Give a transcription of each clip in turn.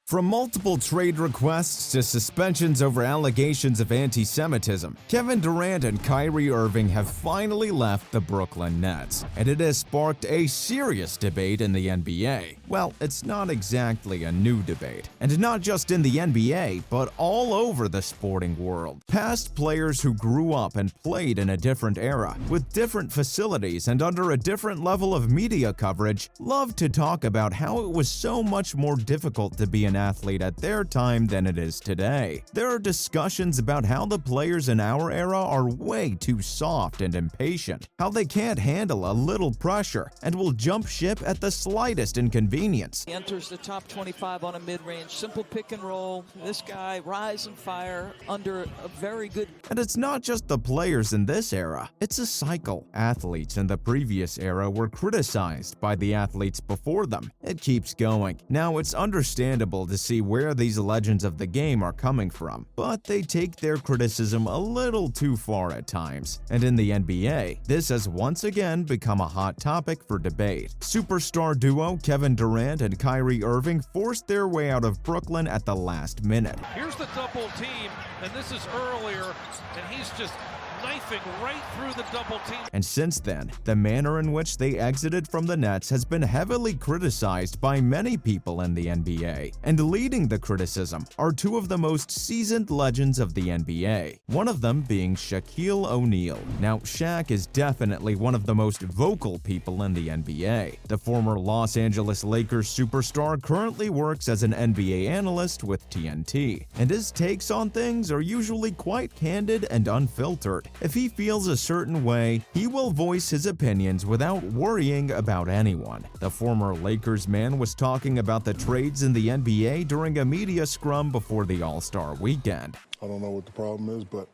From multiple trade requests to suspensions over allegations of anti-Semitism, Kevin Durant and Kyrie Irving have finally left the Brooklyn Nets, and it has sparked a serious debate in the NBA. Well, it's not exactly a new debate, and not just in the NBA, but all over the sporting world. Past players who grew up and played in a different era, with different facilities and under a different level of media coverage, love to talk about how it was so much more difficult to be an athlete at their time than it is today. There are discussions about how the players in our era are way too soft and impatient, how they can't handle a little pressure and will jump ship at the slightest inconvenience. He enters the top 25 on a mid-range, simple pick and roll. This guy rise and fire under a very good... And it's not just the players in this era, it's a cycle. Athletes in the previous era were criticized by the athletes before them. It keeps going. Now it's understandable to see where these legends of the game are coming from, but they take their criticism a little too far at times. And in the NBA, this has once again become a hot topic for debate. Superstar duo Kevin Durant and Kyrie Irving forced their way out of Brooklyn at the last minute. Here's the double team, and this is earlier, and he's just knifing right through the double team. And since then, the manner in which they exited from the Nets has been heavily criticized by many people in the NBA. And leading the criticism are two of the most seasoned legends of the NBA, one of them being Shaquille O'Neal. Now, Shaq is definitely one of the most vocal people in the NBA. The former Los Angeles Lakers superstar currently works as an NBA analyst with TNT, and his takes on things are usually quite candid and unfiltered. If he feels a certain way, he will voice his opinions without worrying about anyone. The former Lakers man was talking about the trades in the NBA during a media scrum before the All-Star weekend. I don't know what the problem is, but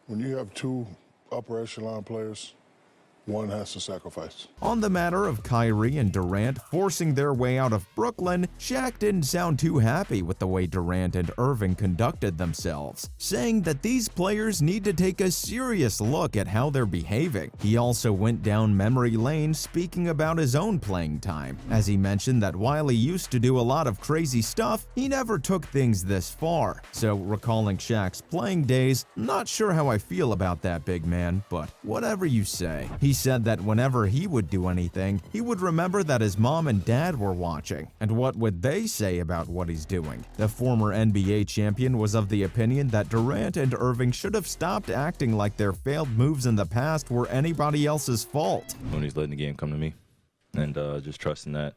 when you have two upper echelon players, one has to sacrifice. On the matter of Kyrie and Durant forcing their way out of Brooklyn, Shaq didn't sound too happy with the way Durant and Irving conducted themselves, saying that these players need to take a serious look at how they're behaving. He also went down memory lane speaking about his own playing time, as he mentioned that while he used to do a lot of crazy stuff, he never took things this far. So, recalling Shaq's playing days, not sure how I feel about that, big man, but whatever you say. He said that whenever he would do anything, he would remember that his mom and dad were watching, and what would they say about what he's doing? The former NBA champion was of the opinion that Durant and Irving should have stopped acting like their failed moves in the past were anybody else's fault. When he's letting the game come to me and just trusting that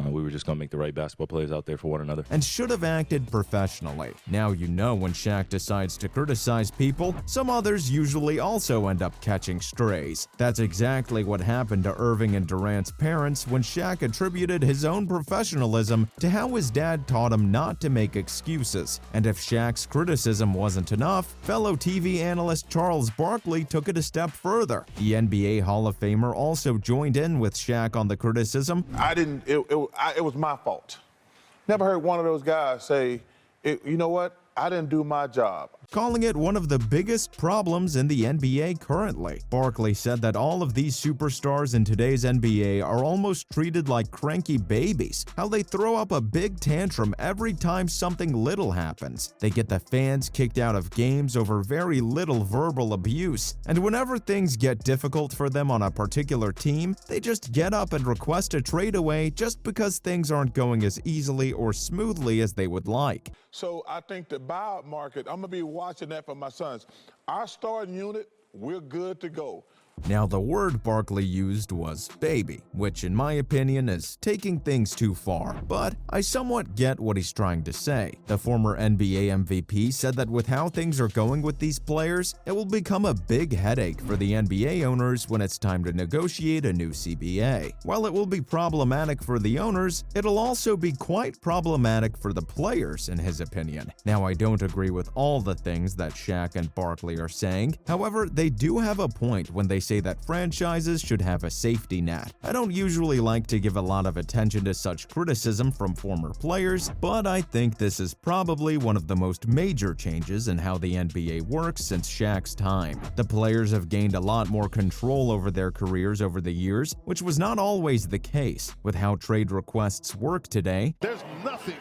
we were just going to make the right basketball plays out there for one another. And should have acted professionally. Now you know when Shaq decides to criticize people, some others usually also end up catching strays. That's exactly what happened to Irving and Durant's parents when Shaq attributed his own professionalism to how his dad taught him not to make excuses. And if Shaq's criticism wasn't enough, fellow TV analyst Charles Barkley took it a step further. The NBA Hall of Famer also joined in with Shaq on the criticism. It was my fault. Never heard one of those guys say, you know what, I didn't do my job. Calling it one of the biggest problems in the NBA currently. Barkley said that all of these superstars in today's NBA are almost treated like cranky babies, how they throw up a big tantrum every time something little happens. They get the fans kicked out of games over very little verbal abuse, and whenever things get difficult for them on a particular team, they just get up and request a trade away just because things aren't going as easily or smoothly as they would like. So I think the buyout market, I'm going to be watching that for my sons. Our starting unit, we're good to go. Now, the word Barkley used was baby, which in my opinion is taking things too far, but I somewhat get what he's trying to say. The former NBA MVP said that with how things are going with these players, it will become a big headache for the NBA owners when it's time to negotiate a new CBA. While it will be problematic for the owners, it'll also be quite problematic for the players, in his opinion. Now, I don't agree with all the things that Shaq and Barkley are saying, however, they do have a point when they say that franchises should have a safety net. I don't usually like to give a lot of attention to such criticism from former players, but I think this is probably one of the most major changes in how the NBA works since Shaq's time. The players have gained a lot more control over their careers over the years, which was not always the case. With how trade requests work today, There's nothing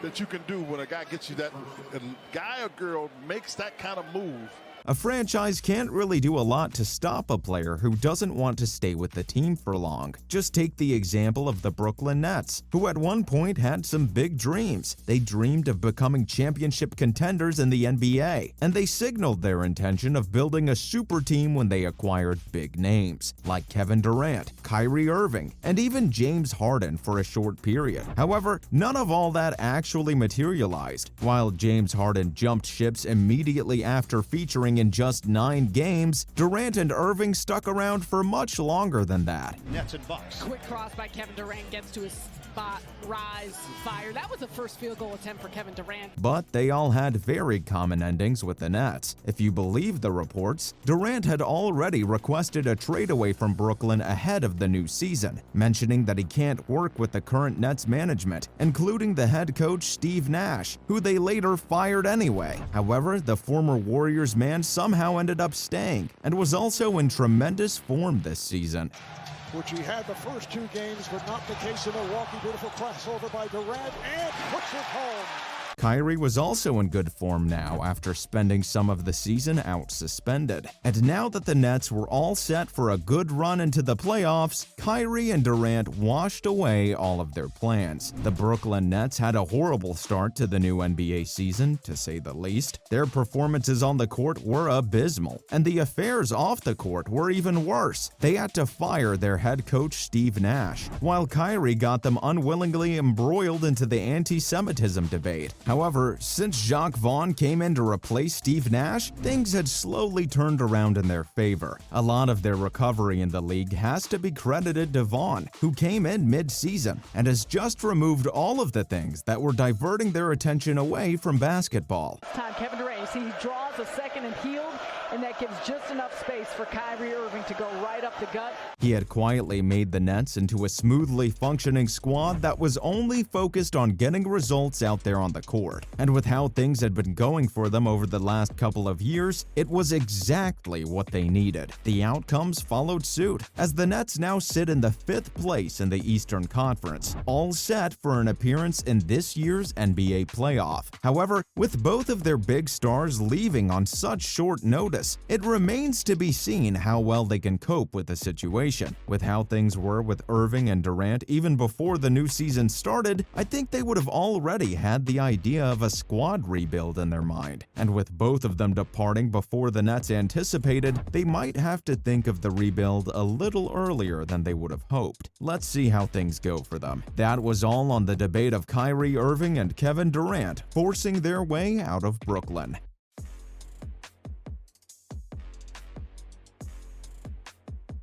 that you can do when a guy gets you that, a guy or girl makes that kind of move. A franchise can't really do a lot to stop a player who doesn't want to stay with the team for long. Just take the example of the Brooklyn Nets, who at one point had some big dreams. They dreamed of becoming championship contenders in the NBA, and they signaled their intention of building a super team when they acquired big names, like Kevin Durant, Kyrie Irving, and even James Harden for a short period. However, none of all that actually materialized. While James Harden jumped ships immediately after featuring in just 9 games, Durant and Irving stuck around for much longer than that. Nets and Bucks. Quick cross by Kevin Durant, gets to his spot, rise, fire. That was the first field goal attempt for Kevin Durant. But they all had very common endings with the Nets. If you believe the reports, Durant had already requested a trade away from Brooklyn ahead of the new season, mentioning that he can't work with the current Nets management, including the head coach Steve Nash, who they later fired anyway. However, the former Warriors man somehow ended up staying and was also in tremendous form this season. Which he had the first 2 games, but not the case in Milwaukee. Beautiful crossover by Durant and puts it home. Kyrie was also in good form now after spending some of the season out suspended. And now that the Nets were all set for a good run into the playoffs, Kyrie and Durant washed away all of their plans. The Brooklyn Nets had a horrible start to the new NBA season, to say the least. Their performances on the court were abysmal, and the affairs off the court were even worse. They had to fire their head coach Steve Nash, while Kyrie got them unwillingly embroiled into the anti-Semitism debate. However, since Jacques Vaughn came in to replace Steve Nash, things had slowly turned around in their favor. A lot of their recovery in the league has to be credited to Vaughn, who came in mid-season and has just removed all of the things that were diverting their attention away from basketball. Time Kevin Durant, see, he draws a second and healed, and that gives just enough space for Kyrie Irving to go right up the gut. He had quietly made the Nets into a smoothly functioning squad that was only focused on getting results out there on the court. And with how things had been going for them over the last couple of years, it was exactly what they needed. The outcomes followed suit, as the Nets now sit in the 5th place in the Eastern Conference, all set for an appearance in this year's NBA playoff. However, with both of their big stars leaving on such short notice, it remains to be seen how well they can cope with the situation. With how things were with Irving and Durant even before the new season started, I think they would have already had the idea of a squad rebuild in their mind. And with both of them departing before the Nets anticipated, they might have to think of the rebuild a little earlier than they would have hoped. Let's see how things go for them. That was all on the debate of Kyrie Irving and Kevin Durant forcing their way out of Brooklyn.